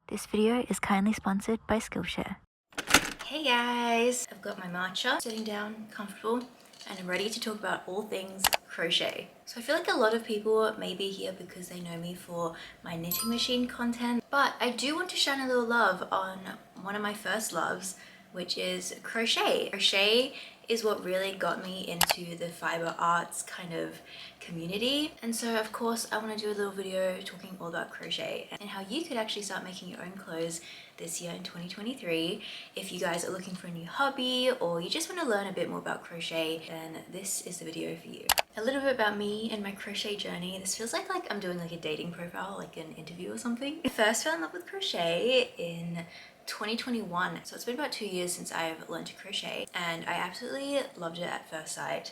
This video is kindly sponsored by Skillshare. Hey guys! I've got my matcha, sitting down, comfortable, and I'm ready to talk about all things crochet. So I feel like a lot of people may be here because they know me for my knitting machine content, but I do want to shine a little love on one of my first loves, which is crochet. Crochet is what really got me into the fiber arts kind of community, and so of course I want to do a little video talking all about crochet and how you could actually start making your own clothes this year in 2023. If you guys are looking for a new hobby or you just want to learn a bit more about crochet, then this is the video for you. A little bit about me and my crochet journey. This feels like I'm doing like a dating profile, like an interview or something. I first fell in love with crochet in 2021, so it's been about 2 years since I've learned to crochet, and I absolutely loved it at first sight.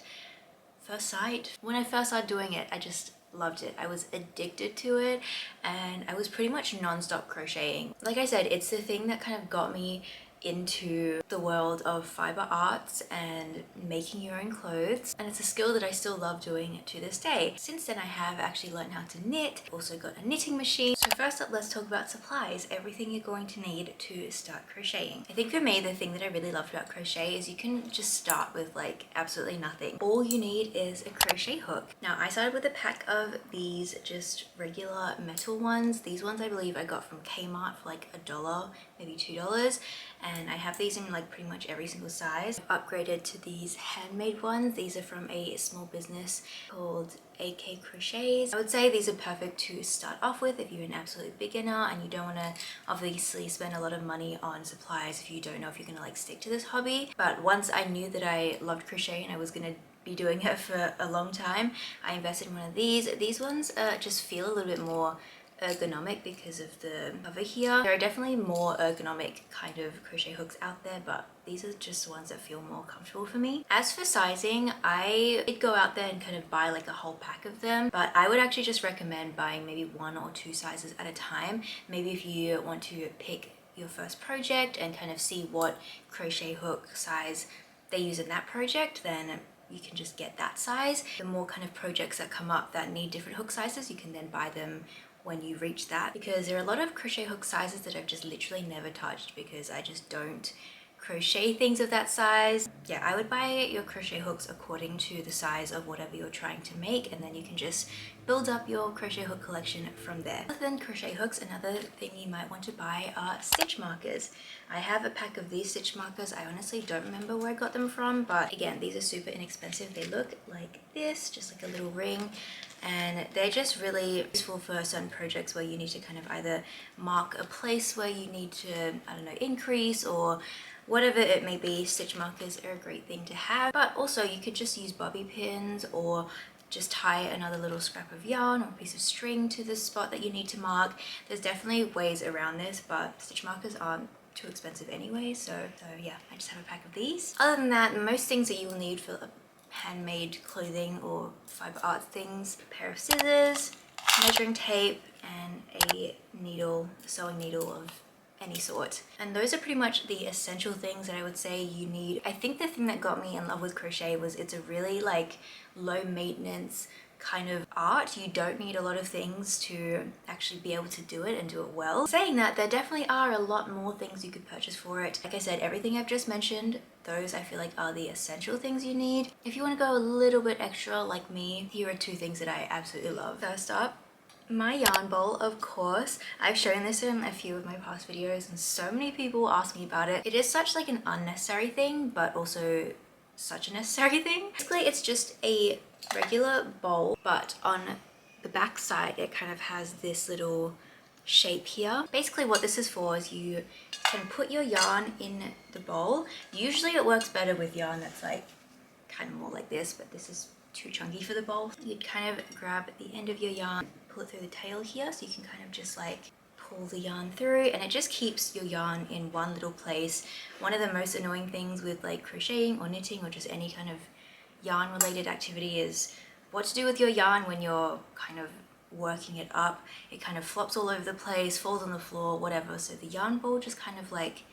When I first started doing it, I just loved it. I was addicted to it, and I was pretty much non-stop crocheting. Like I said, it's the thing that kind of got me into the world of fiber arts and making your own clothes, and it's a skill that I still love doing to this day. Since then I have actually learned how to knit, also got a knitting machine. So first up, let's talk about supplies, everything you're going to need to start crocheting. I think for me, the thing that I really loved about crochet is you can just start with like absolutely nothing. All you need is a crochet hook. Now I started with a pack of these just regular metal ones. These ones I believe I got from Kmart for like $1, maybe $2, and I have these in like pretty much every single size. I've upgraded to these handmade ones. These are from a small business called AK Crochets. I would say these are perfect to start off with if you're an absolute beginner and you don't want to obviously spend a lot of money on supplies if you don't know if you're gonna like stick to this hobby. But once I knew that I loved crochet and I was gonna be doing it for a long time, I invested in one of these. These ones just feel a little bit more ergonomic because of the cover here. There are definitely more ergonomic kind of crochet hooks out there, but these are just ones that feel more comfortable for me. As for sizing, I did go out there and kind of buy like a whole pack of them, but I would actually just recommend buying maybe 1 or 2 sizes at a time. Maybe if you want to pick your first project and kind of see what crochet hook size they use in that project, then you can just get that size. The more kind of projects that come up that need different hook sizes, you can then buy them when you reach that, because there are a lot of crochet hook sizes that I've just literally never touched because I just don't crochet things of that size. Yeah, I would buy your crochet hooks according to the size of whatever you're trying to make, and then you can just build up your crochet hook collection from there. Other than crochet hooks, another thing you might want to buy are stitch markers. I have a pack of these stitch markers. I honestly don't remember where I got them from, but again, these are super inexpensive. They look like this, just like a little ring, and they're just really useful for certain projects where you need to kind of either mark a place where you need to, I don't know, increase or whatever it may be. Stitch markers are a great thing to have, but also you could just use bobby pins or just tie another little scrap of yarn or a piece of string to the spot that you need to mark. There's definitely ways around this, but stitch markers aren't too expensive anyway, so yeah, I just have a pack of these. Other than that, most things that you will need for handmade clothing or fiber art things: a pair of scissors, measuring tape, and a needle, a sewing needle of any sort. And those are pretty much the essential things that I would say you need. I think the thing that got me in love with crochet was it's a really like low maintenance kind of art. You don't need a lot of things to actually be able to do it and do it well. Saying that, there definitely are a lot more things you could purchase for it. Like I said, everything I've just mentioned, those I feel like are the essential things you need. If you want to go a little bit extra like me, here are 2 things that I absolutely love. First up, my yarn bowl, of course. I've shown this in a few of my past videos and so many people ask me about it. It is such like an unnecessary thing, but also such a necessary thing. Basically, it's just a regular bowl, but on the back side it kind of has this little shape here. Basically what this is for is you can put your yarn in the bowl. Usually it works better with yarn that's like kind of more like this, but this is too chunky for the bowl. You'd kind of grab the end of your yarn, pull it through the tail here, so you can kind of just like pull the yarn through, and it just keeps your yarn in one little place. One of the most annoying things with like crocheting or knitting or just any kind of yarn related activity is what to do with your yarn when you're kind of working it up. It kind of flops all over the place, falls on the floor, whatever. So the yarn bowl just kind of like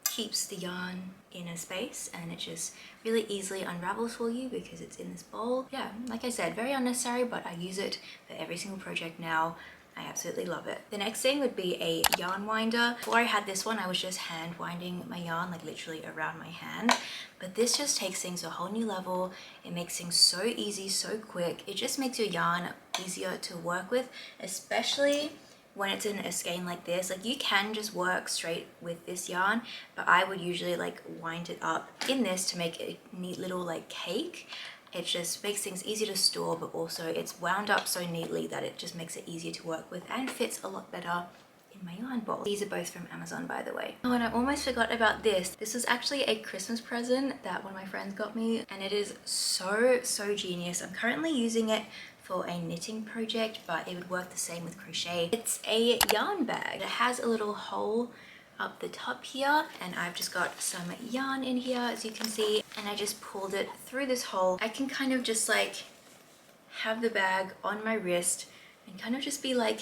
keeps the yarn in a space, and it just really easily unravels for you because it's in this bowl. Yeah, like I said, very unnecessary, but I use it for every single project now. I absolutely love it. The next thing would be a yarn winder. Before I had this one, I was just hand winding my yarn, like literally around my hand. But this just takes things to a whole new level. It makes things so easy, so quick. It just makes your yarn easier to work with, especially when it's in a skein like this. Like, you can just work straight with this yarn, but I would usually like wind it up in this to make a neat little like cake. It just makes things easier to store, but also it's wound up so neatly that it just makes it easier to work with and fits a lot better in my yarn bowl. These are both from Amazon, by the way. Oh, and I almost forgot about this. This was actually a Christmas present that one of my friends got me, and it is so genius. I'm currently using it for a knitting project, but it would work the same with crochet. It's a yarn bag. It has a little hole up the top here, and I've just got some yarn in here, as you can see, and I just pulled it through this hole. I can kind of just like have the bag on my wrist and kind of just be like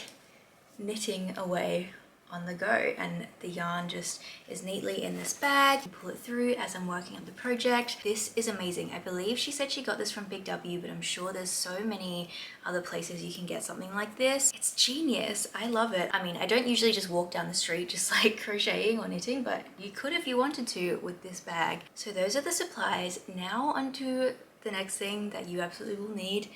knitting away on the go, and the yarn just is neatly in this bag. Pull it through as I'm working on the project. This is amazing. I believe she said she got this from Big W, but I'm sure there's so many other places you can get something like this. It's genius. I love it. I mean, I don't usually just walk down the street just like crocheting or knitting, but you could if you wanted to with this bag. So those are the supplies. Now onto the next thing that you absolutely will need: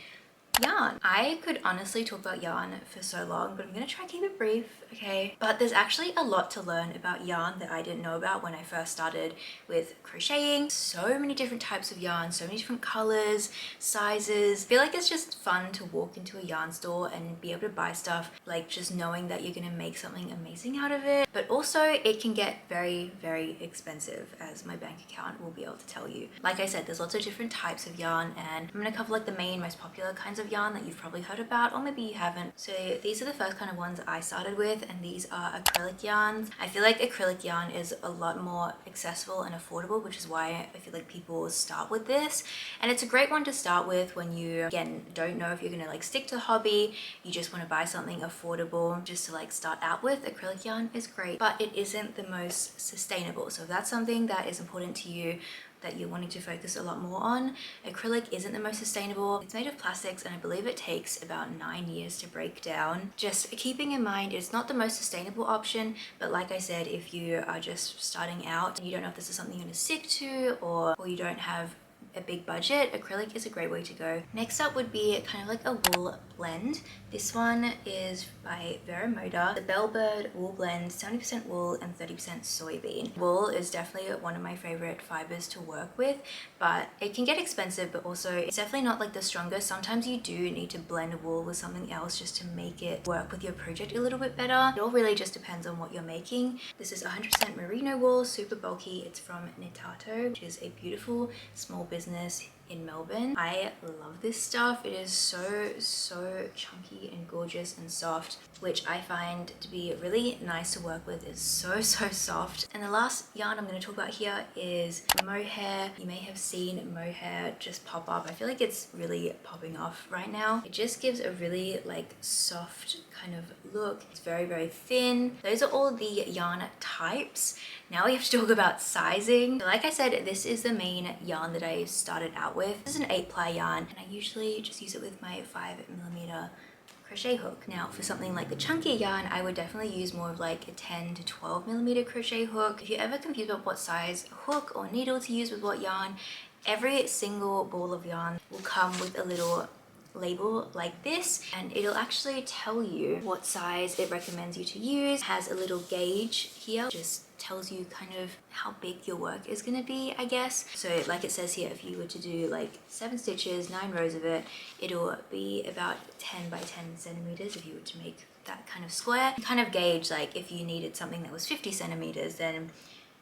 yarn. I could honestly talk about yarn for so long, but I'm gonna try to keep it brief, okay? But there's actually a lot to learn about yarn that I didn't know about when I first started with crocheting. So many different types of yarn, so many different colors, sizes. I feel like it's just fun to walk into a yarn store and be able to buy stuff, like just knowing that you're gonna make something amazing out of it. But also it can get very expensive, as my bank account will be able to tell you. Like I said, there's lots of different types of yarn, and I'm gonna cover like the main, most popular kinds of yarn that you've probably heard about, or maybe you haven't. So these are the first kind of ones I started with, and these are acrylic yarns. I feel like acrylic yarn is a lot more accessible and affordable, which is why I feel like people start with this. And it's a great one to start with when you, again, don't know if you're gonna like stick to the hobby, you just want to buy something affordable just to like start out with. Acrylic yarn is great, but it isn't the most sustainable. So if that's something that is important to you, that you're wanting to focus a lot more on, acrylic isn't the most sustainable. It's made of plastics, and I believe it takes about 9 years to break down. Just keeping in mind, it's not the most sustainable option, but like I said, if you are just starting out and you don't know if this is something you're gonna stick to, or you don't have a big budget, acrylic is a great way to go. Next up would be kind of like a wool blend. This one is by Vera Moda, the Bellbird wool blend, 70% wool and 30% soybean. Wool is definitely one of my favorite fibers to work with, but it can get expensive, but also it's definitely not like the strongest. Sometimes you do need to blend wool with something else just to make it work with your project a little bit better. It all really just depends on what you're making. This is 100% merino wool, super bulky. It's from Knitato, which is a beautiful small business in Melbourne. I love this stuff. It is so chunky and gorgeous and soft, which I find to be really nice to work with. It's so soft. And the last yarn I'm going to talk about here is mohair. You may have seen mohair just pop up. I feel like it's really popping off right now. It just gives a really like soft kind of look. It's very thin. Those are all the yarn types. Now we have to talk about sizing. Like I said, this is the main yarn that I started out with. This is an 8-ply yarn, and I usually just use it with my 5mm crochet hook. Now for something like the chunky yarn, I would definitely use more of like a 10 to 12mm crochet hook. If you're ever confused about what size hook or needle to use with what yarn, every single ball of yarn will come with a little label like this, and it'll actually tell you what size it recommends you to use. It has a little gauge here, just tells you kind of how big your work is going to be, I guess. So like it says here, if you were to do like 7 stitches, 9 rows of it, it'll be about 10 by 10 centimeters if you were to make that kind of square. You kind of gauge, like if you needed something that was 50 centimeters, then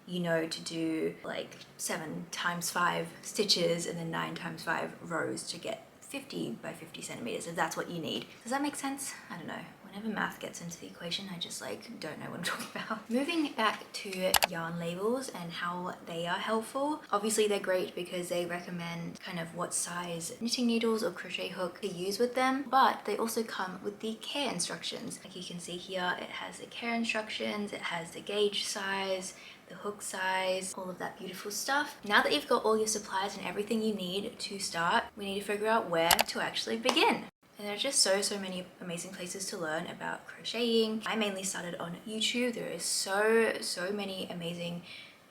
you know to do like 7 times 5 stitches and then 9 times 5 rows to get 50 by 50 centimeters, if that's what you need. Does that make sense? I don't know. Whenever math gets into the equation, I just like don't know what I'm talking about. Moving back to yarn labels and how they are helpful. Obviously they're great because they recommend kind of what size knitting needles or crochet hook to use with them, but they also come with the care instructions. Like you can see here, it has the care instructions, it has the gauge size, the hook size, all of that beautiful stuff. Now that you've got all your supplies and everything you need to start, we need to figure out where to actually begin. And there are just so many amazing places to learn about crocheting. I mainly started on YouTube. There is so many amazing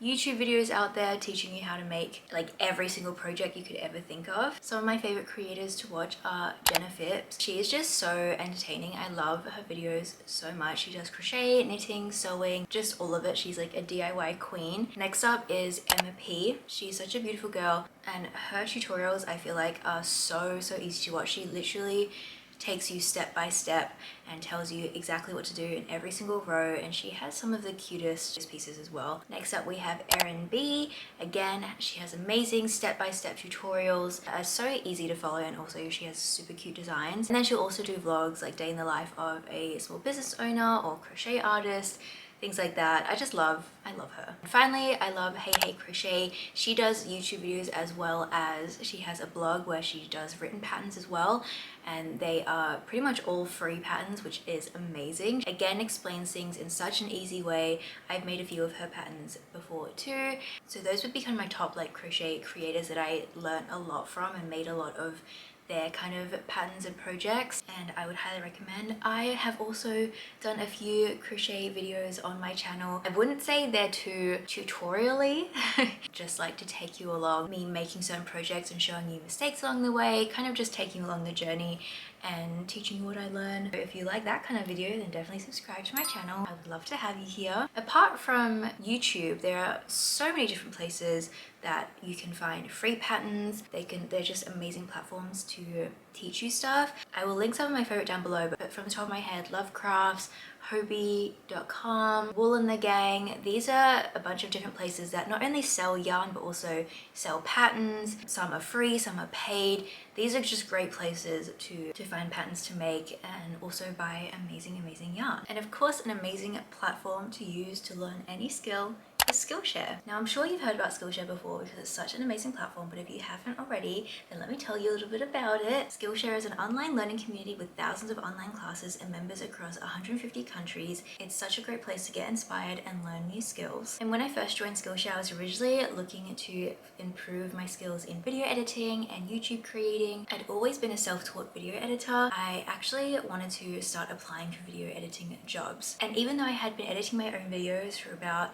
YouTube videos out there teaching you how to make like every single project you could ever think of. Some of my favorite creators to watch are Jenna Phipps. She is just so entertaining. I love her videos so much. She does crochet, knitting, sewing, just all of it. She's like a DIY queen. Next up is Emma P. She's such a beautiful girl, and her tutorials I feel like are so easy to watch. She literally takes you step by step and tells you exactly what to do in every single row, and she has some of the cutest pieces as well. Next up we have Erin B. Again, she has amazing step-by-step tutorials that are so easy to follow, and also she has super cute designs. And then she'll also do vlogs like day in the life of a small business owner or crochet artist, things like that. I love her. And finally, I love Hey Crochet. She does YouTube videos as well as she has a blog where she does written patterns as well, and they are pretty much all free patterns, which is amazing. Again, explains things in such an easy way. I've made a few of her patterns before too. So those would be kind of my top like crochet creators that I learned a lot from and made a lot of their kind of patterns and projects, and I would highly recommend. I have also done a few crochet videos on my channel. I wouldn't say they're too tutorial-y, just like to take you along, me making certain projects and showing you mistakes along the way, kind of just taking you along the journey and teaching you what I learned. So if you like that kind of video, then definitely subscribe to my channel. I would love to have you here. Apart from YouTube, there are so many different places that you can find free patterns. They're just amazing platforms to teach you stuff. I will link some of my favorite down below, but from the top of my head, Love Crafts, Hobie.com, Wool and the Gang. These are a bunch of different places that not only sell yarn but also sell patterns. Some are free, some are paid. These are just great places to find patterns to make and also buy amazing yarn. And of course, an amazing platform to use to learn any skill is Skillshare. Now, I'm sure you've heard about Skillshare before because it's such an amazing platform, but if you haven't already, then let me tell you a little bit about it. Skillshare is an online learning community with thousands of online classes and members across 150 countries. It's such a great place to get inspired and learn new skills. And when I first joined Skillshare, I was originally looking to improve my skills in video editing and YouTube creating. I'd always been a self-taught video editor. I actually wanted to start applying for video editing jobs. And even though I had been editing my own videos for about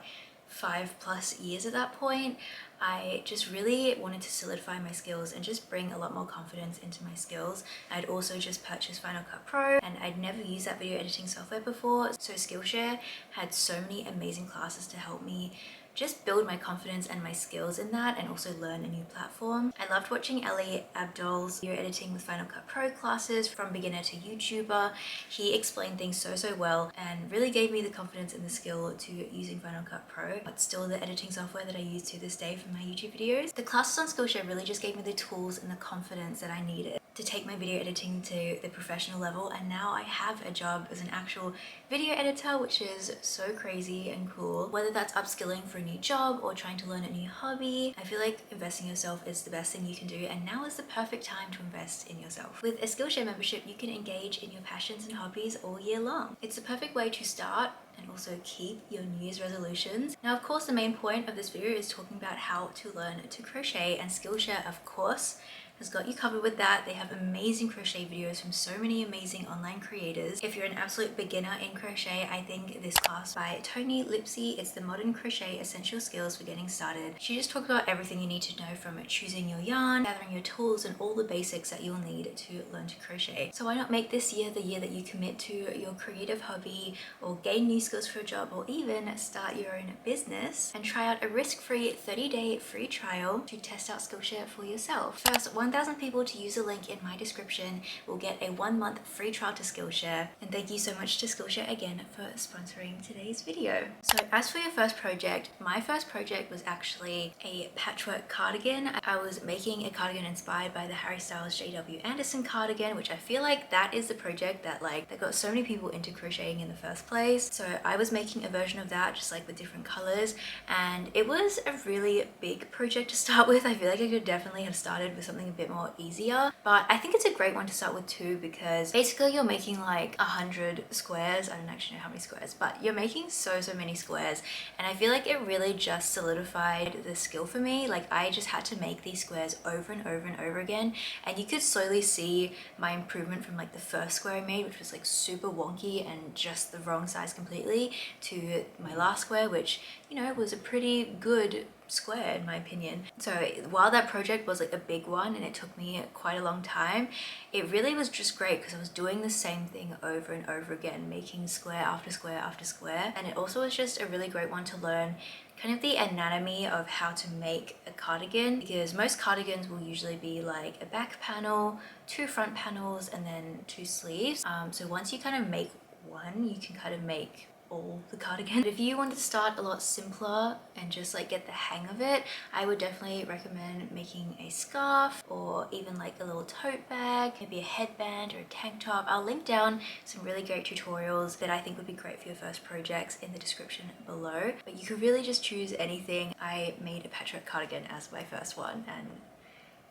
5+ years at that point, I just really wanted to solidify my skills and just bring a lot more confidence into my skills. I'd also just purchased Final Cut Pro, and I'd never used that video editing software before, so Skillshare had so many amazing classes to help me just build my confidence and my skills in that, and also learn a new platform. I loved watching Ali Abdol's video editing with Final Cut Pro classes from beginner to YouTuber. He explained things so well and really gave me the confidence and the skill to using Final Cut Pro, but still the editing software that I use to this day for my YouTube videos. The classes on Skillshare really just gave me the tools and the confidence that I needed to take my video editing to the professional level, and now I have a job as an actual video editor, which is so crazy and cool. Whether that's upskilling for a new job or trying to learn a new hobby, I feel like investing in yourself is the best thing you can do, and now is the perfect time to invest in yourself. With a Skillshare membership, you can engage in your passions and hobbies all year long. It's the perfect way to start and also keep your New Year's resolutions. Now, of course, the main point of this video is talking about how to learn to crochet, and Skillshare, of course, has got you covered with that. They have amazing crochet videos from so many amazing online creators. If you're an absolute beginner in crochet, I think this class by Tony Lipsy, it's the Modern Crochet Essential Skills for Getting Started. She just talked about everything you need to know, from choosing your yarn, gathering your tools, and all the basics that you'll need to learn to crochet. So why not make this year the year that you commit to your creative hobby, or gain new skills for a job, or even start your own business and try out a risk-free 30-day free trial to test out Skillshare for yourself. First, 1,000 people to use the link in my description will get a 1-month free trial to Skillshare. And thank you so much to Skillshare again for sponsoring today's video. So as for your first project, my first project was actually a patchwork cardigan. I was making a cardigan inspired by the Harry Styles J.W. Anderson cardigan, which I feel like that is the project that got so many people into crocheting in the first place. So I was making a version of that, just like with different colors, and it was a really big project to start with. I feel like I could definitely have started with something a bit more easier. But I think it's a great one to start with too, because basically you're making like 100 squares. I don't actually know how many squares, but you're making so many squares, and I feel like it really just solidified the skill for me. Like I just had to make these squares over and over and over again, and you could slowly see my improvement from like the first square I made, which was like super wonky and just the wrong size completely, to my last square, which, you know, was a pretty good square in my opinion. So while that project was like a big one and it took me quite a long time, it really was just great because I was doing the same thing over and over again, making square after square after square. And it also was just a really great one to learn kind of the anatomy of how to make a cardigan, because most cardigans will usually be like a back panel, 2 front panels, and then 2 sleeves. So once you kind of make one, you can kind of make all the cardigan. But if you wanted to start a lot simpler and just like get the hang of it, I would definitely recommend making a scarf or even like a little tote bag, maybe a headband or a tank top. I'll link down some really great tutorials that I think would be great for your first projects in the description below. But you could really just choose anything. I made a patchwork cardigan as my first one and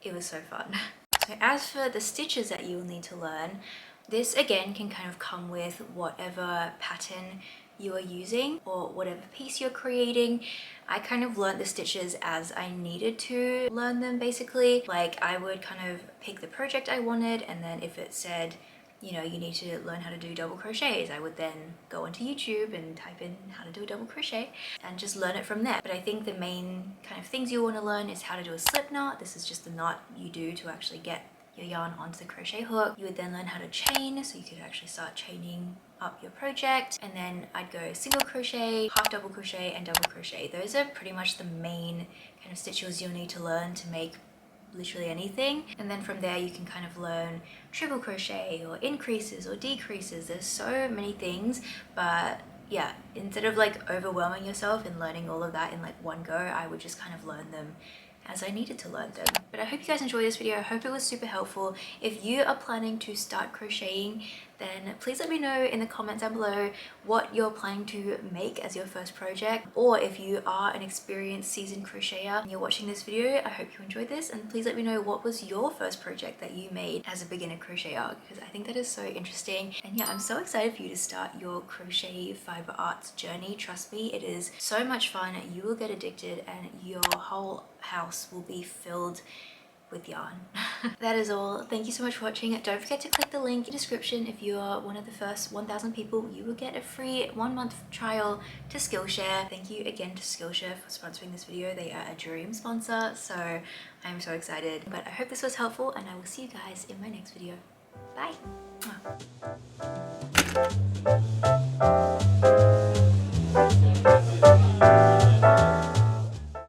it was so fun. So as for the stitches that you will need to learn, this again can kind of come with whatever pattern you are using or whatever piece you're creating. I kind of learned the stitches as I needed to learn them basically. Like I would kind of pick the project I wanted, and then if it said, you know, you need to learn how to do double crochets, I would then go onto YouTube and type in how to do a double crochet and just learn it from there. But I think the main kind of things you want to learn is how to do a slip knot. This is just the knot you do to actually get your yarn onto the crochet hook. You would then learn how to chain, so you could actually start chaining up your project. And then I'd go single crochet, half double crochet, and double crochet. Those are pretty much the main kind of stitches you'll need to learn to make literally anything. And then from there you can kind of learn triple crochet or increases or decreases. There's so many things, but yeah, instead of like overwhelming yourself and learning all of that in like one go, I would just kind of learn them as I needed to learn them. But I hope you guys enjoyed this video. I hope it was super helpful. If you are planning to start crocheting, then please let me know in the comments down below what you're planning to make as your first project. Or if you are an experienced seasoned crocheter and you're watching this video, I hope you enjoyed this, and please let me know what was your first project that you made as a beginner crocheter, because I think that is so interesting. And yeah, I'm so excited for you to start your crochet fiber arts journey. Trust me, it is so much fun. You will get addicted and your whole house will be filled with yarn. That is all. Thank you so much for watching. Don't forget to click the link in the description. If you are one of the first 1,000 people, you will get a free 1-month trial to Skillshare. Thank you again to Skillshare for sponsoring this video. They are a dream sponsor, so I'm so excited. But I hope this was helpful, and I will see you guys in my next video. Bye. Mwah.